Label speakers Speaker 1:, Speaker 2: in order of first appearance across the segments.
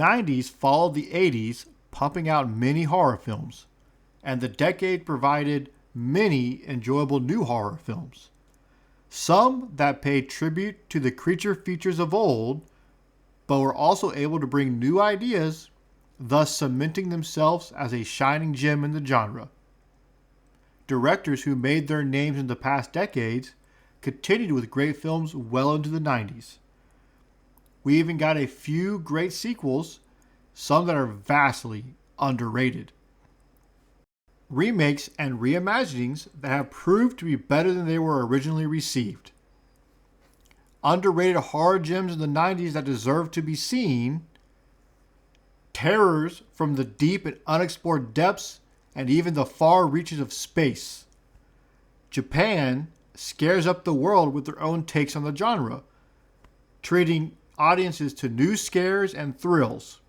Speaker 1: 90s followed the 80s, pumping out many horror films, and the decade provided many enjoyable new horror films. Some that paid tribute to the creature features of old, but were also able to bring new ideas, thus cementing themselves as a shining gem in the genre. Directors who made their names in the past decades continued with great films well into the 90s. We even got a few great sequels, some that are vastly underrated. Remakes and reimaginings that have proved to be better than they were originally received. Underrated horror gems in the 90s that deserve to be seen. Terrors from the deep and unexplored depths and even the far reaches of space. Japan scares up the world with their own takes on the genre, treating audiences to new scares and thrills.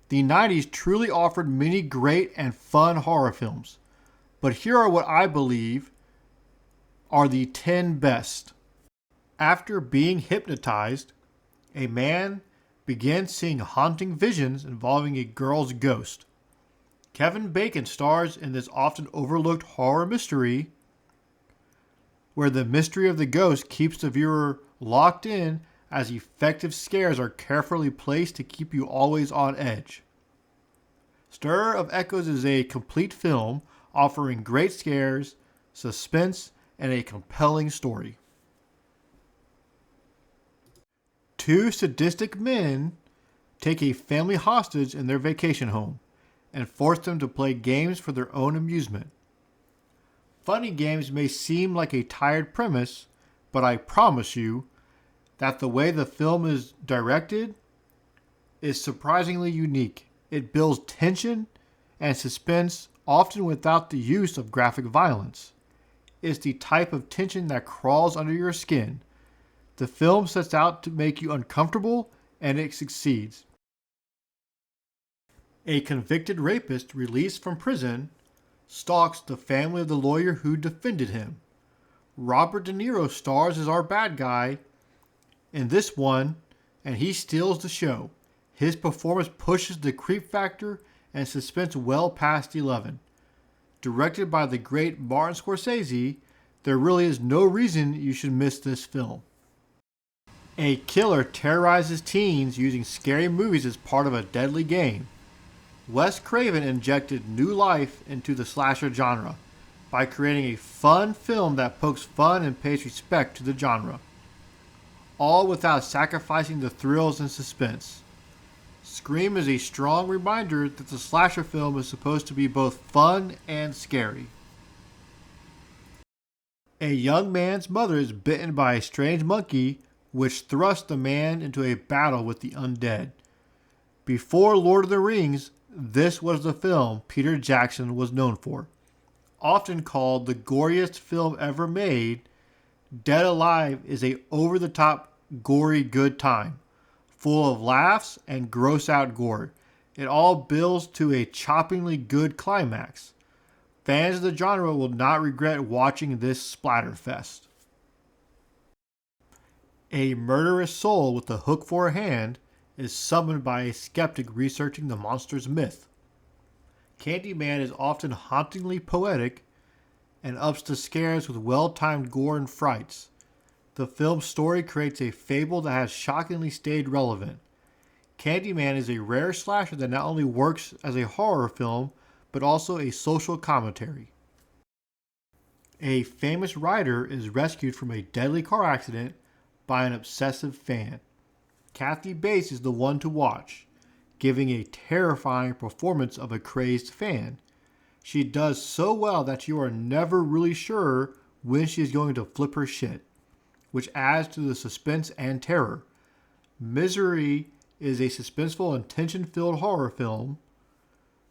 Speaker 1: The 90s truly offered many great and fun horror films, but here are what I believe are the 10 best. After being hypnotized, a man begins seeing haunting visions involving a girl's ghost. Kevin Bacon stars in this often overlooked horror mystery where the mystery of the ghost keeps the viewer locked in as effective scares are carefully placed to keep you always on edge. Stir of Echoes is a complete film offering great scares, suspense, and a compelling story. Two sadistic men take a family hostage in their vacation home and force them to play games for their own amusement. Funny games may seem like a tired premise, but I promise you that the way the film is directed is surprisingly unique. It builds tension and suspense, often without the use of graphic violence. It's the type of tension that crawls under your skin. The film sets out to make you uncomfortable, and it succeeds. A convicted rapist released from prison stalks the family of the lawyer who defended him. Robert De Niro stars as our bad guy in this one, and he steals the show. His performance pushes the creep factor and suspense well past 11. Directed by the great Martin Scorsese, there really is no reason you should miss this film. A killer terrorizes teens using scary movies as part of a deadly game. Wes Craven injected new life into the slasher genre by creating a fun film that pokes fun and pays respect to the genre, all without sacrificing the thrills and suspense. Scream is a strong reminder that the slasher film is supposed to be both fun and scary. A young man's mother is bitten by a strange monkey which thrusts the man into a battle with the undead. Before Lord of the Rings, this was the film Peter Jackson was known for. Often called the goriest film ever made, Dead Alive is a over-the-top, gory good time, full of laughs and gross-out gore. It all builds to a choppingly good climax. Fans of the genre will not regret watching this splatterfest. A murderous soul with a hook for a hand is summoned by a skeptic researching the monster's myth. Candyman is often hauntingly poetic and ups the scares with well-timed gore and frights. The film's story creates a fable that has shockingly stayed relevant. Candyman is a rare slasher that not only works as a horror film, but also a social commentary. A famous writer is rescued from a deadly car accident by an obsessive fan. Kathy Bates is the one to watch, giving a terrifying performance of a crazed fan. She does so well that you are never really sure when she is going to flip her shit, which adds to the suspense and terror. Misery is a suspenseful and tension-filled horror film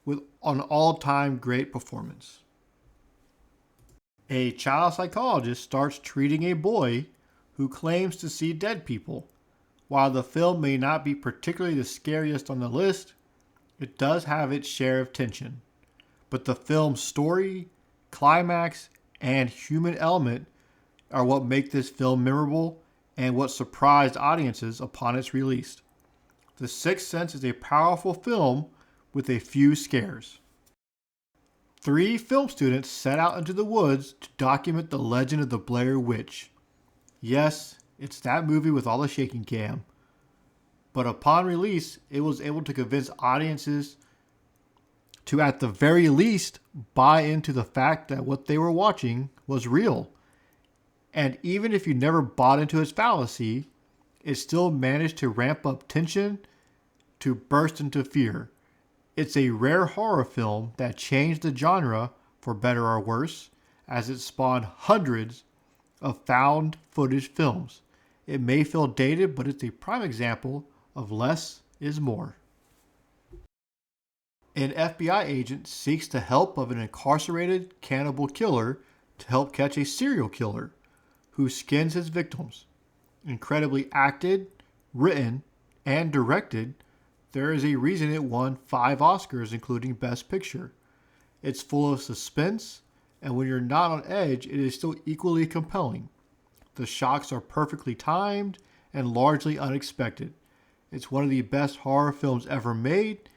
Speaker 1: with an all-time great performance. A child psychologist starts treating a boy who claims to see dead people. While the film may not be particularly the scariest on the list, it does have its share of tension. But the film's story, climax, and human element are what make this film memorable and what surprised audiences upon its release. The Sixth Sense is a powerful film with a few scares. Three film students set out into the woods to document the legend of the Blair Witch. Yes, it's that movie with all the shaking cam. But upon release, it was able to convince audiences to, at the very least, buy into the fact that what they were watching was real. And even if you never bought into its fallacy, it still managed to ramp up tension to burst into fear. It's a rare horror film that changed the genre for better or worse, as it spawned hundreds of found footage films. It may feel dated, but it's a prime example of less is more. An FBI agent seeks the help of an incarcerated cannibal killer to help catch a serial killer who skins his victims. Incredibly acted, written, and directed, there is a reason it won 5 Oscars, including Best Picture. It's full of suspense, and when you're not on edge, it is still equally compelling. The shocks are perfectly timed and largely unexpected. It's one of the best horror films ever made,